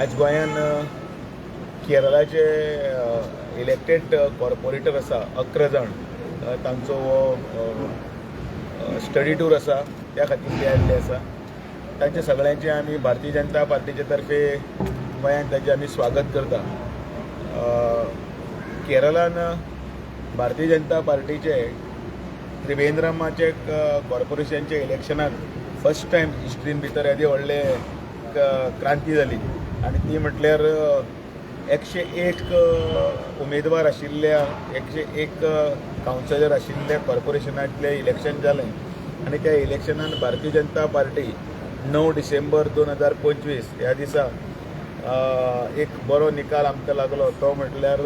आज गोंयान केरळाचे elected corporator आसा 11 जण तांचो स्टडी टूर आसा त्या खातीर ते आयिल्ले आसा. तांचे सगळ्यांचे आमी भारतीय जनता पार्टीचे तर्फे गोंयांत ताचें आमी स्वागत करता. केरळान भारतीय जनता पार्टीचे त्रिवेंद्रमाचे कॉर्पोरेशनचे इलेक्शनाक फर्स्ट टायम हिस्ट्रीन भितर येदे व्हडले क्रांती जाली आनी ती म्हटल्यार 101 उमेदवार आशिल्ल्या 101 कावन्सिलर आशिल्ल्या कॉर्पोरेशनांतलें इलेक्शन जालें आनी त्या इलेक्शनान भारतीय जनता पार्टी 9 डिसेंबर 2025 ह्या दिसा एक बरो निकाल आमकां लागलो. तो म्हटल्यार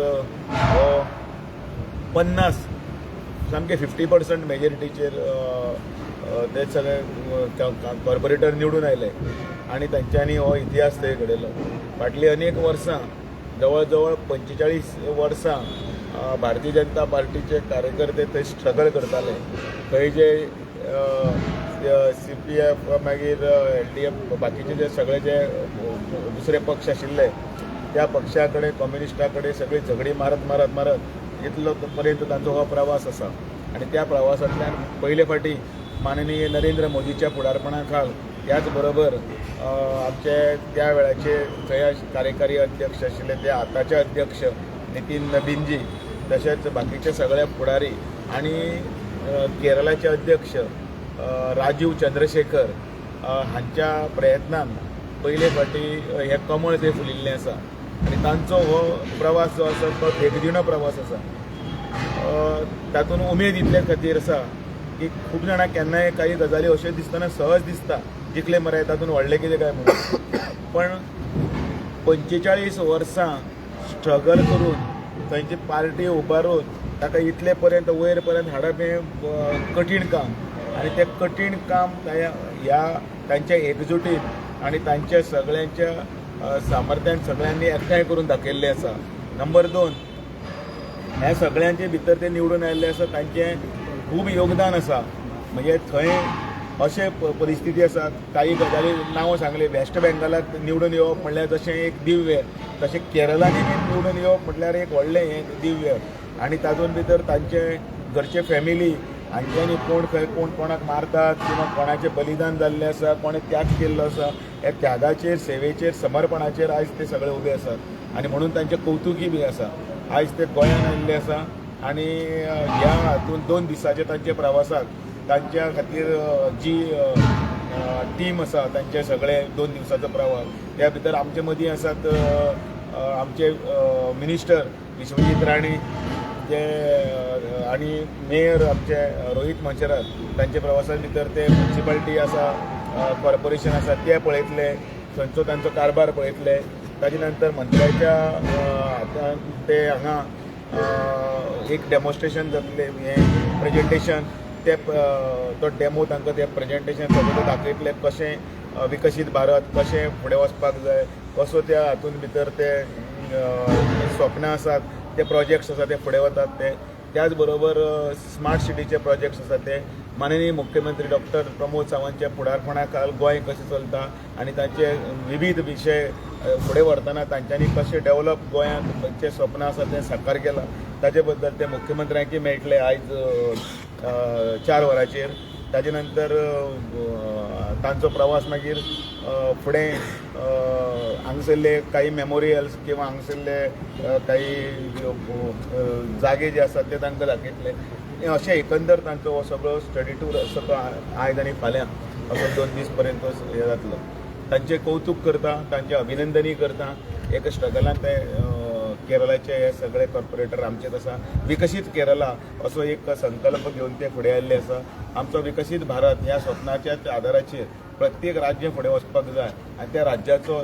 50 सामके 50% मेजॉरिटीचेर ते सगळे कॉर्पोरेटर निवडून आयले आनी तांच्यांनी हो इतिहास थंय घडयलो. फाटलीं अनेक वर्सां जवळ जवळ 45 वर्सां भारतीय जनता पार्टीचे कार्यकर्ते थंय स्ट्रगल करताले. थंय जे CPF मागीर LDF बाकीचे जे सगळे जे दुसरे पक्ष आशिल्ले त्या पक्षा कडेन कम्युनिस्टा कडेन सगळी झगडी मारत इतलो पर्यंत तांचो हो प्रवास आसा. आनी त्या प्रवासांतल्यान पयले फावटी माननीय नरेंद्र मोदीच्या फुडारपणा खाल त्याच बरोबर आमचे त्या वेळाचे थंय कार्यकारी अध्यक्ष आशिल्ले ते आतांचे अध्यक्ष नितीन नबीनजी तशेंच बाकीचे सगळे फुडारी आनी केरळाचे अध्यक्ष राजीव चंद्रशेखर हांच्या प्रयत्नान पयले फावटी हे कमळ थंय फुलिल्लें आसा आनी तांचो हो प्रवास जो आसा तो देखदिणो प्रवास आसा. तातूंत उमेद इतले खातीर आसा की खूब जाणांक केन्नाय काही गजाली अश्यो दिसतना सहज दिसता जिखले मरे तातूंत व्हडलें कितें काय म्हणून, पण 45 वर्सां स्ट्रगल करून थंयची पार्टी उबारून ताका इतले पर्यंत वयर पर्यंत हाडप हें कठीण काम आनी तें कठीण काम ह्या तांच्या एकजुटीन आनी तांच्या सगळ्यांच्या सामर्थ्यान सगळ्यांनी एकठांय करून दाखयल्लें आसा. नंबर 2, ह्या सगळ्यांचे भितर ते निवडून आयिल्ले आसा तांचें खूब योगदान आसा. म्हणजे थंय अशे परिस्थिती आसा काही गजाली नांव सांगले वेस्ट बेंगलाक निवडून येवप म्हणल्यार जशें एक दिव्य तशें केरळांनी बी निवडून येवप म्हटल्यार एक व्हडलें हें दिव्य. आनी तातूंत भितर तांचे घरचे फॅमिली हांच्यांनी कोण खंय कोण कोणाक मारतात किंवा कोणाचें बलिदान जाल्लें आसा कोणें त्याग केल्लो आसा ह्या त्यागाचेर सेवेचेर समर्पणाचेर आयज ते सगळे उबे आसात आनी म्हणून तांचें कौतुकी बी आसा. आयज ते गोंयांत आयिल्ले आसा आनी ह्या हातूंत 2 दिसांच्या तांच्या प्रवासाक तांच्या खातीर जी टीम आसा तांचे सगळे 2 दिवसाचो प्रवास त्या भितर आमचे मदीं आसात आमचे मिनिस्टर विश्वजीत राणे जे आनी मेयर आमचे रोहित मंचरात तांचे प्रवासा भितर ते म्युनिसिपालिटी आसा कॉर्पोरेशन आसा ते पळयतले थंयचो तांचो कारभार पळयतले. ताजे नंतर मंत्र्याच्या ते हांगा एक डेमॉन्स्ट्रेशन जातलें हें प्रेजेंटेशन ते तो डेमो तांकां ते प्रेजेंटेशन सगळें दाखयतले कशें विकसीत भारत कशें फुडें वचपाक जाय कसो त्या हातूंत भितर ते स्वप्नां आसात ते प्रोजेक्ट्स आसा ते फुडें वतात ते. त्याच बरोबर स्मार्ट सिटीचे प्रोजेक्ट्स आसा ते माननीय मुख्यमंत्री डॉक्टर प्रमोद सावंतच्या फुडारपणा खाल गोंय कशें चलता आनी तांचे विविध विशय फुडें व्हरतना तांच्यांनी कशें डेव्हलप गोंयांत जे स्वप्न आसा तें साकार केलां ताजे बद्दल ते मुख्यमंत्र्यांकी मेळटले आयज 4 वरांचेर. ताजे नंतर तांचो प्रवास मागीर फुडें हांगसरले काही मेमोरियल्स किंवा हांगसरले काही जागे जे आसात ते तांकां दाखयतले. अशें एकंदर तांचो हो सगळो स्टडी टूर असो तो आयज आनी फाल्यां असो 2 दीस पर्यंत हे जातलो. तांचें कौतुक करता तांचें अभिनंदनय करता. एक स्ट्रगलांत ते केरळाचे हे सगळे कॉर्पोरेटर आमचेच आसा. विकसीत केरळा असो एक संकल्प घेवन ते फुडें आयिल्ले आसा. आमचो विकसीत भारत ह्या स्वप्नाच्या आदाराचेर प्रत्येक राज्य फुडें वचपाक जाय आनी त्या राज्याचो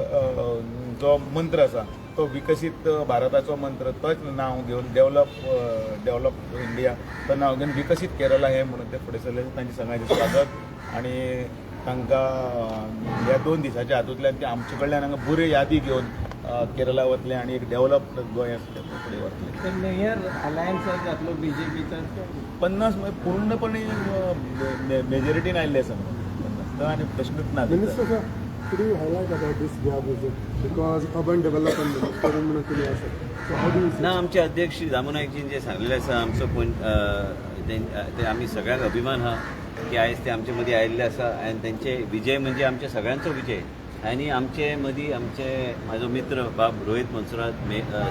जो मंत्र आसा तो विकसीत भारताचो मंत्र तोच नांव घेवन डेव्हलप इंडिया तो नांव घेवन विकसीत केरळा हे म्हणून ते फुडें सरले. तांचे सगळ्यांचें स्वागत आनी तांकां ह्या 2 दिसाच्या हातूंतल्यान ते आमचे कडल्यान हांगा बऱ्यो यादी घेवन केरळा वतले आनी एक डेव्हलप गोंय फुडें वतले. मेयर अलायन्स जातलो BJPचा 50 पूर्णपणे मेजॉरिटीन आयिल्ले आसा 50 आनी प्रश्नूच ना. Could you highlight about this Goa visit? Because urban development करून म्हणून तुम्ही असं. So how do you see? ना आमचे अध्यक्ष श्री दामोनायकजीन जे सांगलेले आसा आमचो ते आमी सगळ्यांक अभिमान हा की आयज ते आमचे मदीं आयिल्ले आसा आनी तेंचे विजय म्हणजे आमच्या सगळ्यांचो विजय आनी आमचे मदीं म्हाजो मित्र बाब रोहित मनसुरात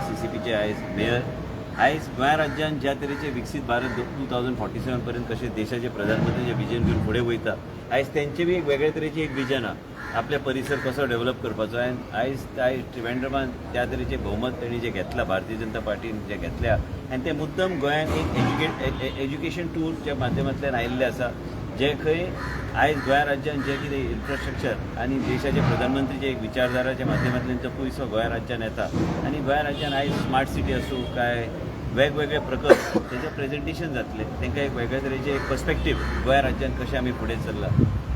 CCPचे आयज मेयर आयज गोंय राज्यान ज्या तरेचे विकसीत भारत 2047 पर्यंत कशे देशाचे प्रधानमंत्री जे विजन घेवन फुडें वयता आयज तेंचे बी एक वेगळे तरेची एक विजन आहा आपल्या परिसर कसो डेव्हलप करपाचो आनी आयज त्रिवेंद्रमान त्या तरेचे भोवमत तेणी जे घेतला भारतीय जनता पार्टीन जे घेतल्या आनी ते मुद्दम गोंयांत एक एज्युकेशन टूरच्या माध्यमांतल्यान आयिल्ले आसा जे खंय आयज गोंय राज्यान जे कितें इन्फ्रास्ट्रक्चर आनी देशाचे प्रधानमंत्रीचे एक विचारधाराच्या माध्यमांतल्यान तो पयसो गोंय राज्यान येता आनी गोंय राज्यान आयज स्मार्ट सिटी आसूं काय वेगवेगळे प्रकल्प तेजें प्रेझेंटेशन जातलें तांकां एक वेगळ्या तरेचें एक पर्स्पेक्टीव गोंय राज्यान कशें आमी फुडें चल्ला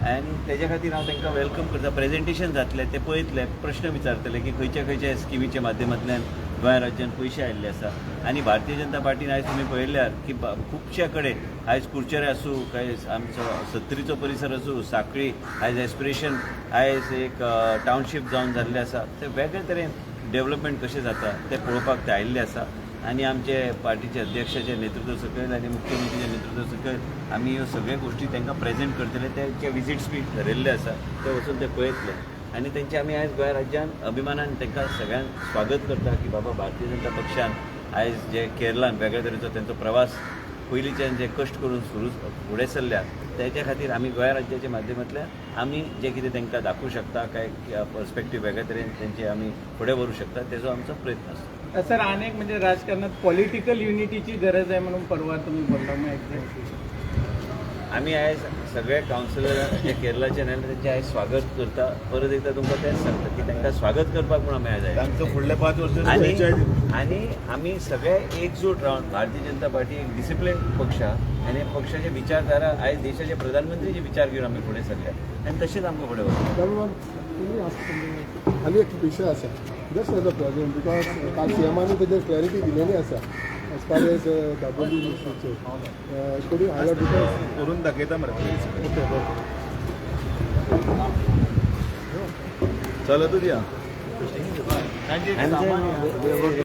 आनी तेज्या खातीर हांव तांकां वेलकम करता प्रेझेंटेशन जातलें ते पळयतले प्रश्न विचारतले की खंयच्या खंयच्या स्किमीच्या माध्यमांतल्यान गोंय राज्यान पयशे आयिल्ले आसा आनी भारतीय जनता पार्टीन आयज तुमी पळयल्यार की खुबशे कडेन आयज कुडचेरे आसूं काय आमचो सत्तरीचो परिसर आसूं सांखळी आयज एस्पिरेशन आयज एक टावनशीप जावन जाल्ले आसा ते वेगळे तरेन डेव्हलपमेंट कशें जाता ते पळोवपाक ते आयिल्ले आसा आनी आमचे पार्टीचे अध्यक्षाचे नेतृत्व सकयल आनी मुख्यमंत्रीचे नेतृत्व सकयल आमी ह्यो सगळ्यो गोश्टी तांकां प्रेझेंट करतले तेंचे विजीट्स बी ठरयल्ले आसा ते वचून ते पळयतले आनी तेंचे आमी आयज गोंय राज्यान अभिमानान तांकां सगळ्यांक स्वागत करता की बाबा भारतीय जनता पक्षान आयज जे केरळान वेगळ्या तरेचो तेंचो प्रवास पयलींच्यान जे कश्ट करून फुडें चल्ल्या तेच्या खातीर आमी गोंय राज्याच्या माध्यमांतल्यान आमी जे कितें तांकां दाखोवंक शकता काय पर्स्पेक्टीव वेगळ्या तरेन तेंचे आमी फुडें व्हरूंक शकता तेजो आमचो प्रयत्न आसता सर अनेक म्हणजे राजकारणात पॉलिटिकल युनिटीची गरज आहे म्हणून परवा तुम्ही बोलला मग एक्झॅक्टली आमी आयज सगळे कावन्सिलर जे केरळाचे आयले तेंचे आयज स्वागत करता परत एकदा तुमकां तेंच सांगता की तांकां स्वागत करपाक म्हणून आमी आयज आयले तांचं फुडल्या 5 आनी वर्सां आनी आमी सगळे एकजूट रावन भारतीय जनता पार्टी एक डिसिप्लिन पक्ष आहा आनी पक्षाचे विचारधारा आयज देशाचे प्रधानमंत्रीचे विचार घेवन आमी फुडें सरल्या आनी तशेंच आमकां फुडें वचप त्यामुळे तुम्ही असं खाली एक विषय असा just as a problem because काल सीएमानी तेजेर क्लॅरिटी दिलेली आसा एज फार एज दाबोली इश्यूचेर कोणी हायलायट बिकॉज करून दाखयता मरे ओके चलतूच या आनी